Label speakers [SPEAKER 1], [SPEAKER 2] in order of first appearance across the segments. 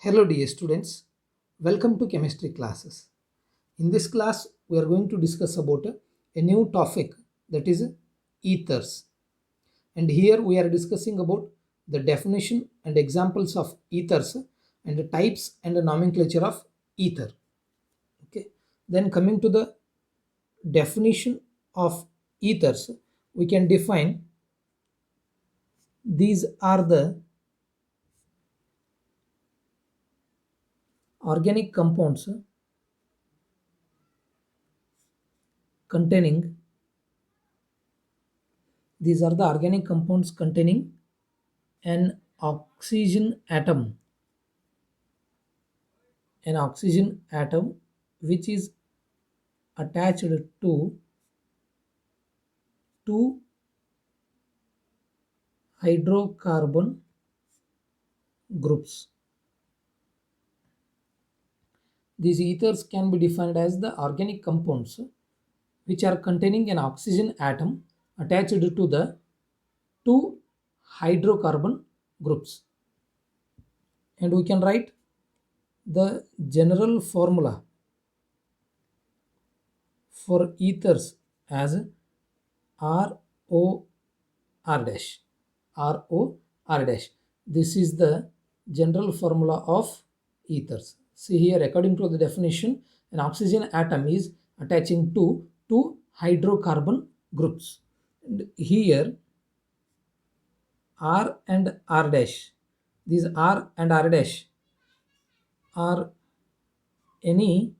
[SPEAKER 1] Hello dear students, welcome to chemistry classes. In this class we are going to discuss about a new topic, that is ethers. And here we are discussing about the definition and examples of ethers and the types and the nomenclature of ether. Okay. Then coming to the definition of ethers, we can define these are the organic compounds containing these are the organic compounds containing an oxygen atom, which is attached to two hydrocarbon groups. These ethers can be defined as the organic compounds which are containing an oxygen atom attached to the two hydrocarbon groups. And we can write the general formula for ethers as ROR dash. ROR dash. This is the general formula of ethers. See here, according to the definition, an oxygen atom is attaching to two hydrocarbon groups. And here, R and R dash. These R and R dash are any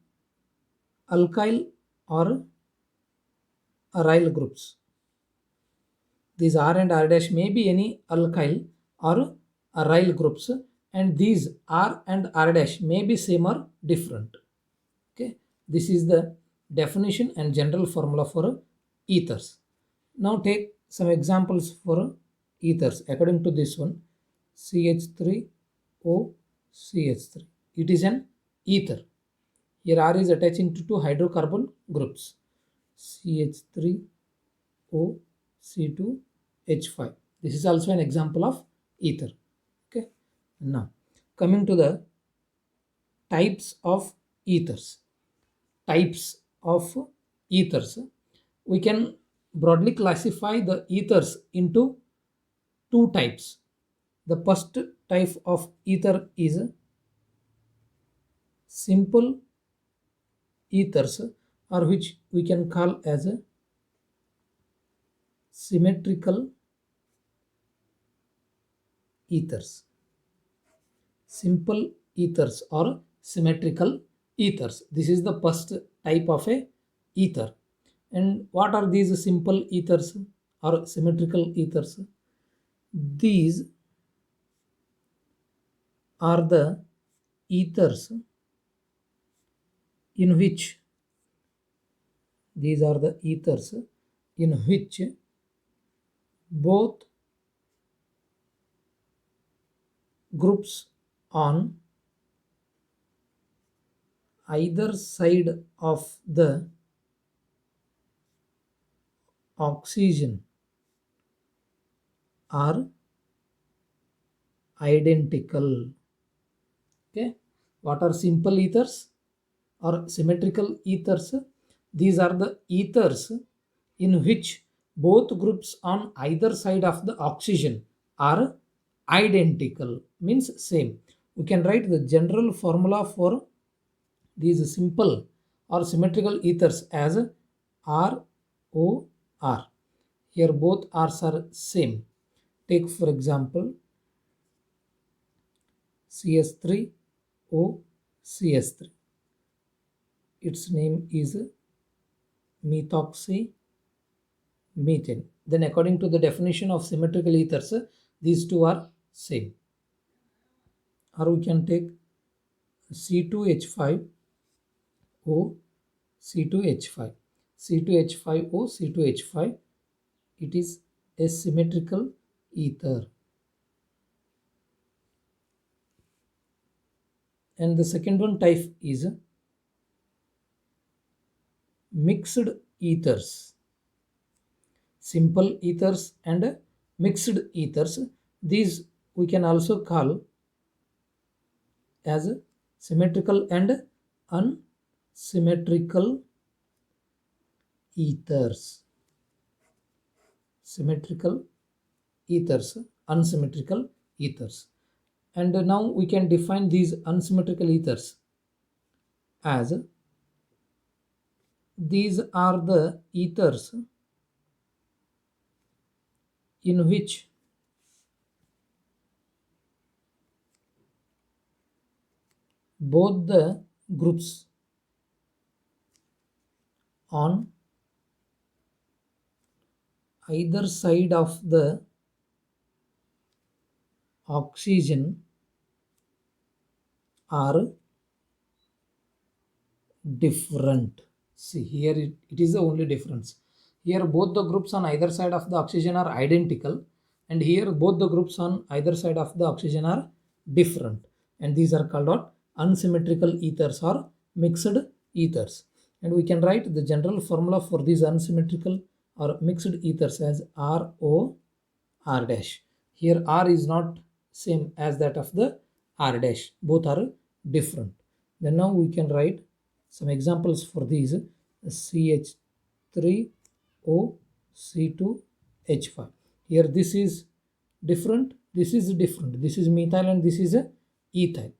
[SPEAKER 1] alkyl or aryl groups. These R and R dash may be any alkyl or aryl groups, and these R and R dash may be same or different. Okay, this is the definition and general formula for ethers. Now take some examples for ethers. According to this one, CH3O CH3. It is an ether. Here R is attaching to two hydrocarbon groups, CH3O C2H5. This is also an example of ether. Okay. Now coming to the types of ethers. Types of ethers. We can broadly classify the ethers into two types. The first type of ether is simple ethers, or which we can call as a symmetrical ethers. Simple ethers or symmetrical ethers. This is the first type of a ether. And what are these simple ethers or symmetrical ethers? These are the ethers in which both groups on either side of the oxygen are identical. Okay, what are simple ethers or symmetrical ethers? These are the ethers in which both groups on either side of the oxygen are identical, means same. We can write the general formula for these simple or symmetrical ethers as ROR. Here both R's are same. Take for example CS3O CS3. Its name is methoxy methane. Then according to the definition of symmetrical ethers, these two are same. Or we can take C2H5O C2H5. C2H5O C2H5. It is a symmetrical ether. And the second one type is mixed ethers. Simple ethers and mixed ethers. These we can also call as symmetrical and unsymmetrical ethers. Symmetrical ethers, unsymmetrical ethers. And now we can define these unsymmetrical ethers as these are the ethers in which both the groups on either side of the oxygen are different. See here it is the only difference. Here both the groups on either side of the oxygen are identical, and here both the groups on either side of the oxygen are different, and these are called what? Unsymmetrical ethers or mixed ethers. And we can write the general formula for these unsymmetrical or mixed ethers as RO R dash. Here R is not same as that of the R dash, both are different. Then now we can write some examples for these: CH3O C2H5. Here this is different, this is different, this is methyl and this is a ethyl.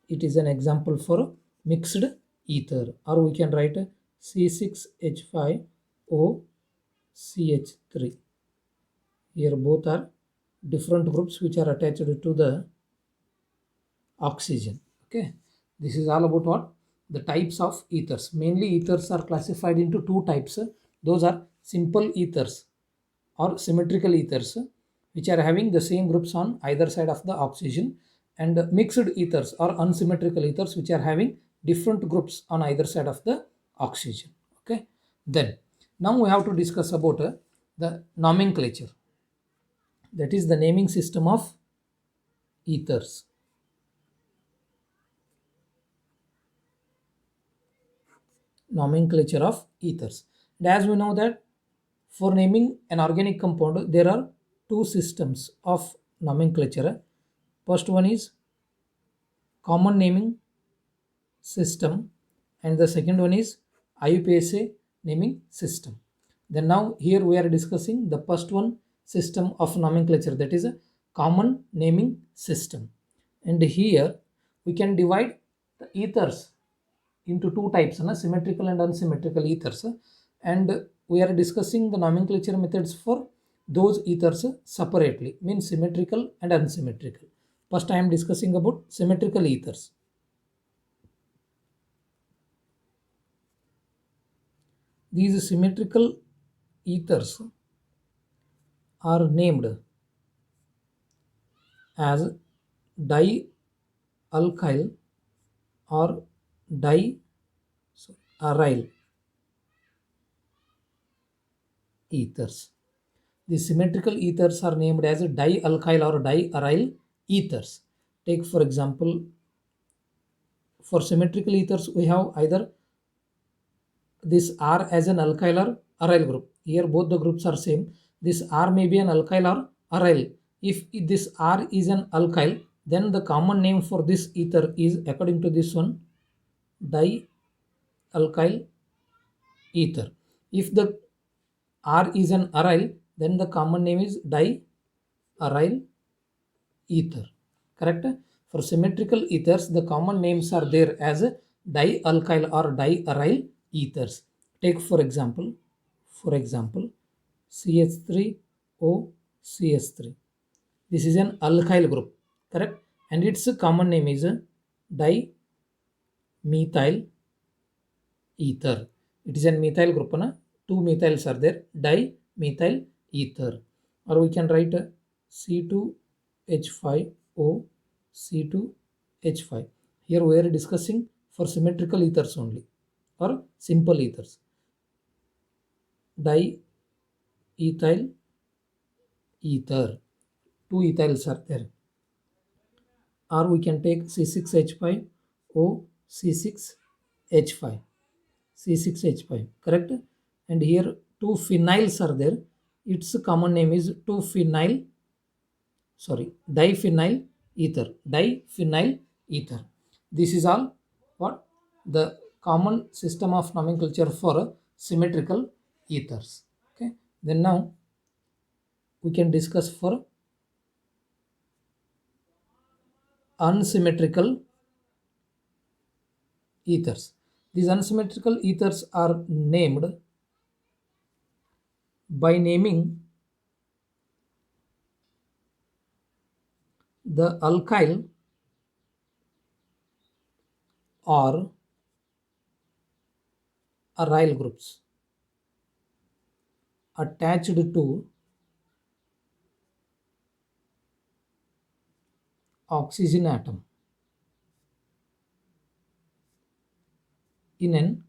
[SPEAKER 1] It is an example for mixed ether. Or we can write C6H5O CH3. Here both are different groups which are attached to the oxygen. Okay, this is all about what? The types of ethers. Mainly ethers are classified into two types. Those are simple ethers or symmetrical ethers, which are having the same groups on either side of the oxygen, and mixed ethers or unsymmetrical ethers, which are having different groups on either side of the oxygen. Okay, then now we have to discuss about the nomenclature, that is the naming system of ethers. Nomenclature of ethers. And as we know that for naming an organic compound, there are two systems of nomenclature. First one is common naming system, and the second one is IUPAC naming system. Then now here we are discussing the first one system of nomenclature, that is a common naming system. And here we can divide the ethers into two types, symmetrical and unsymmetrical ethers, and we are discussing the nomenclature methods for those ethers separately, means symmetrical and unsymmetrical. First I am discussing about symmetrical ethers. These symmetrical ethers are named as dialkyl or diaryl ethers. The symmetrical ethers are named as dialkyl or diaryl ethers. Take for example, for symmetrical ethers we have either this R as an alkyl or aryl group. Here both the groups are same. This R may be an alkyl or aryl. If this R is an alkyl, then the common name for this ether is, according to this one, dialkyl ether. If the R is an aryl, then the common name is diaryl ether. Correct? For symmetrical ethers, the common names are there as dialkyl or diaryl ethers. Take for example, CH3O CH3. This is an alkyl group, correct? And its common name is dimethyl ether. It is a methyl group, two methyls are there, dimethyl ether. Or we can write C2H5O C2H5. Here we are discussing for symmetrical ethers only, or simple ethers. Diethyl ether, two ethyls are there. Or we can take C6H5O C6H5, C6H5, correct? And here two phenyls are there. Its common name is 2-phenyl diphenyl ether. Diphenyl ether. This is all what the common system of nomenclature for symmetrical ethers. Okay, then now we can discuss for unsymmetrical ethers. These unsymmetrical ethers are named by naming the alkyl or aryl groups attached to oxygen atom in an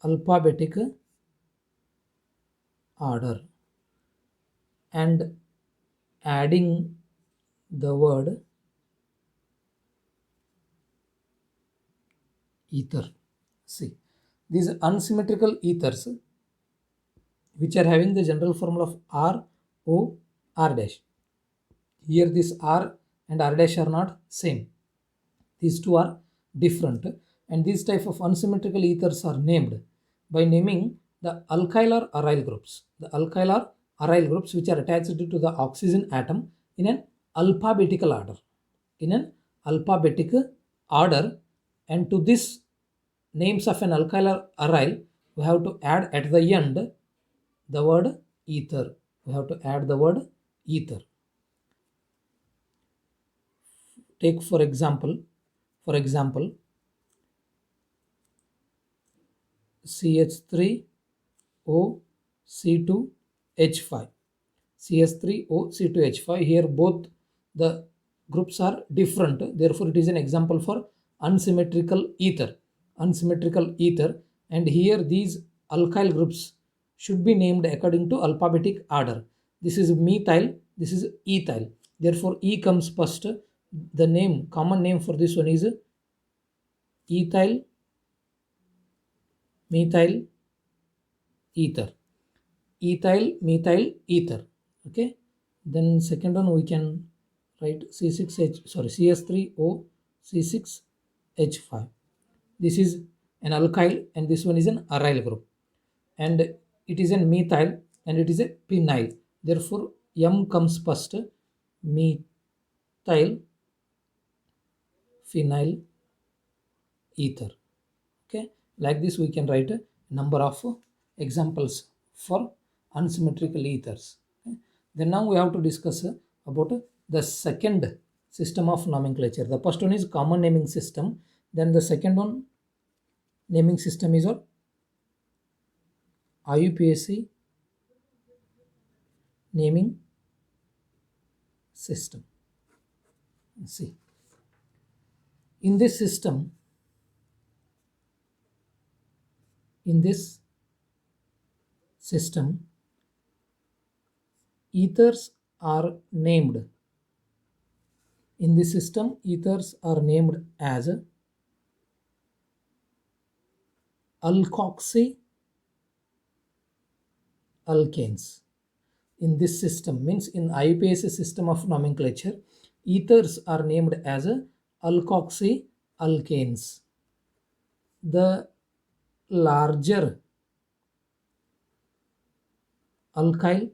[SPEAKER 1] alphabetic order and adding the word ether. See, these unsymmetrical ethers which are having the general formula of R, O, R dash. Here this R and R dash are not same. These two are different, and these type of unsymmetrical ethers are named by naming the alkyl or aryl groups. The alkyl or aryl groups which are attached to the oxygen atom in an alphabetical order. In an alphabetic order, and to this names of an alkyl or aryl, we have to add at the end the word ether. We have to add the word ether. Take for example, CH3O C2H5. CH3O C2H5. Here both the groups are different. Therefore, it is an example for unsymmetrical ether. Unsymmetrical ether. And here these alkyl groups should be named according to alphabetic order. This is methyl. This is ethyl. Therefore, E comes first. The name, common name for this one is ethyl, methyl, ether. Ethyl, methyl, ether. Okay. Then second one we can write CH3O C6H5. This is an alkyl and this one is an aryl group. And it is an methyl and it is a phenyl. Therefore, M comes first. Methyl, phenyl, ether. Okay, like this we can write a number of examples for unsymmetrical ethers. Okay. Then now we have to discuss about the second system of nomenclature. The first one is common naming system. Then the second one naming system is what? IUPAC naming system. See, in this system, ethers are named. In this system, ethers are named as alkoxy alkanes. In this system, means in IUPAC system of nomenclature, ethers are named as alkoxy alkanes. The larger alkyl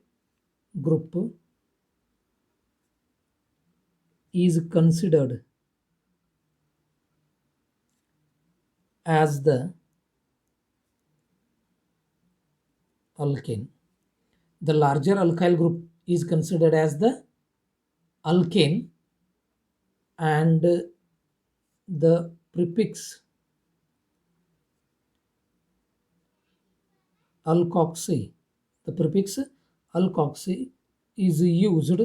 [SPEAKER 1] group is considered as the alkane. The larger alkyl group is considered as the alkane, and the prefix alkoxy, is used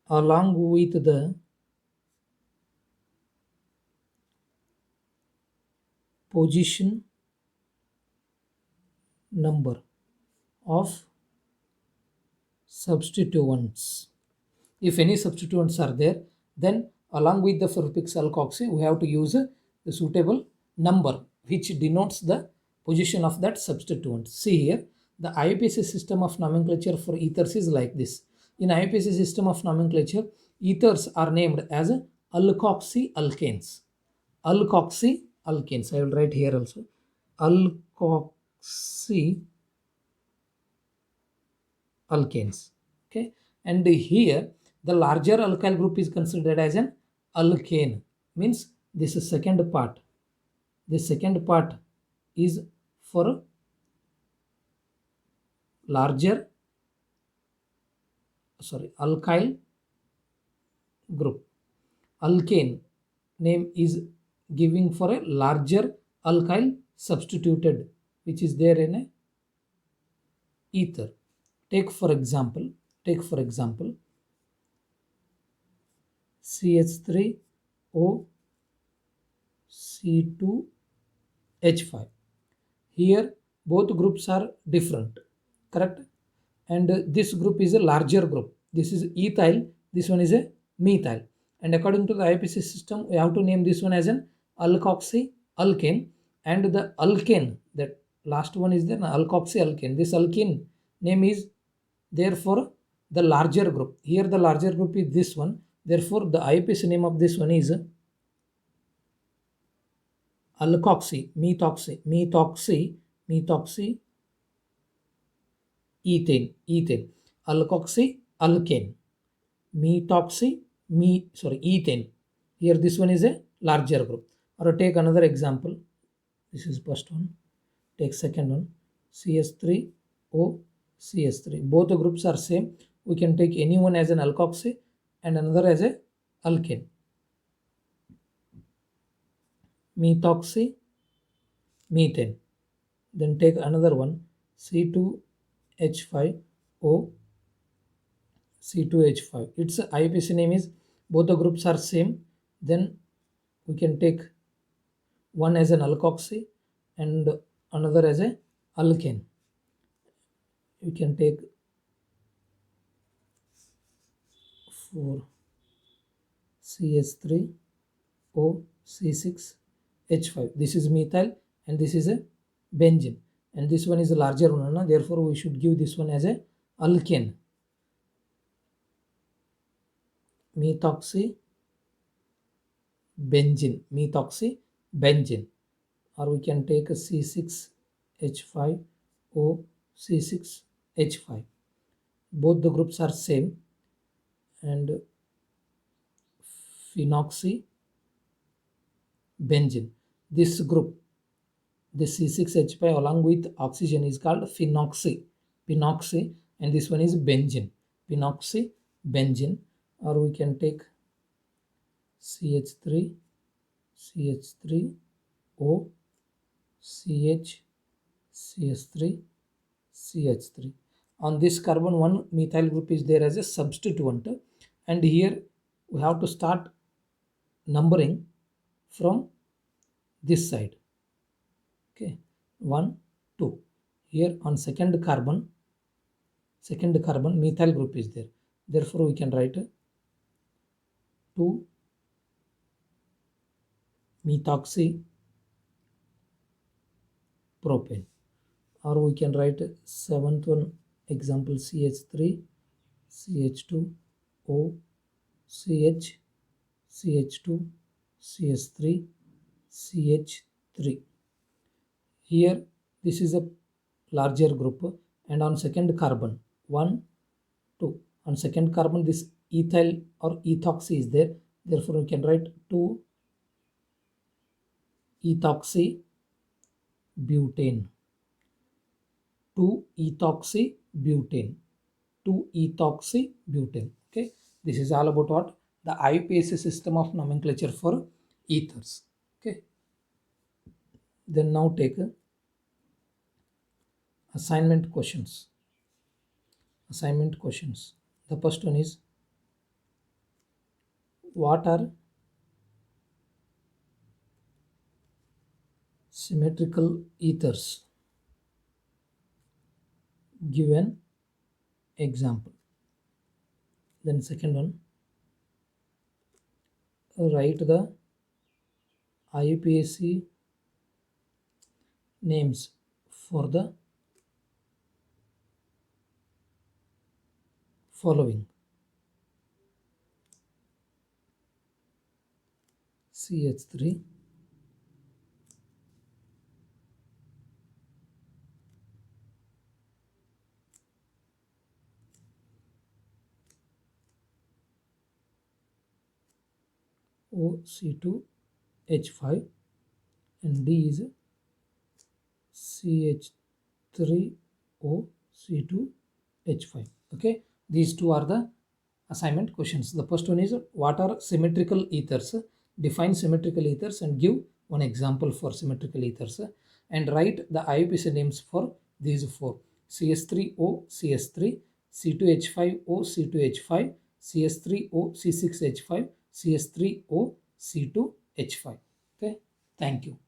[SPEAKER 1] along with the position number of substituents. If any substituents are there, then along with the prefix alkoxy, we have to use the suitable number which denotes the position of that substituent. See here, The IUPAC system of nomenclature for ethers is like this. In IUPAC system of nomenclature, ethers are named as alkoxyalkanes. Alkoxyalkanes. I will write here also. Alkoxyalkanes. Okay. And here the larger alkyl group is considered as an alkane. Means this is second part. This second part is for larger, alkyl group. Alkane name is giving for a larger alkyl substituted, which is there in a ether. Take for example CH3O C2H5. Here both groups are different, correct? And this group is a larger group. This is ethyl, this one is a methyl. And according to the IUPAC system, we have to name this one as an alkoxyalkane, and the alkane, that last one is the alkoxyalkane. This alkane name is therefore the larger group. Here the larger group is this one. Therefore the IUPAC name of this one is methoxy ethane, alkoxyalkane, ethane. Here this one is a larger group. Or take another example. This is first one. Take second one. CH3O CH3. Both the groups are same. We can take any one as an alkoxy and another as a alkane. Methoxy methane. Then take another one. C2H5O C2H5. Its IUPAC name is, both the groups are same. Then we can take one as an alkoxy and another as a alkane. We can take 4 CH3O C6H5. This is methyl and this is a benzene, and this one is a larger one, no? Therefore we should give this one as a alkane. Methoxy benzene, or we can take a C6H5O C6H5. Both the groups are same. And phenoxy benzene. This group, this C6H5 along with oxygen is called phenoxy, and this one is benzene, phenoxy benzene. Or we can take CH3O CH3. On this carbon, one methyl group is there as a substituent, and here we have to start numbering from this side. Okay, 1 2. Here on second carbon methyl group is there. Therefore we can write 2 methoxy propane. Or we can write seventh one example, CH3 CH2O CH2 CH3 CH3. Here this is a larger group, and on second carbon 1 2, on second carbon this ethyl or ethoxy is there. Therefore we can write 2 ethoxy butane. 2 ethoxy butane. Okay, this is all about what the IUPAC system of nomenclature for ethers. Okay, then now take assignment questions. The first one is, what are symmetrical ethers? Give an example. Then second one, write the IUPAC names for the following: CH3, OC2H5, and D is CH3OC2H5. Okay, these two are the assignment questions. The first one is, what are symmetrical ethers? Define symmetrical ethers and give one example for symmetrical ethers, and write the IUPAC names for these four: CS3O, CS3, C2H5O, C2H5, CS3O, C6H5, CS3O, C2H5. Okay, thank you.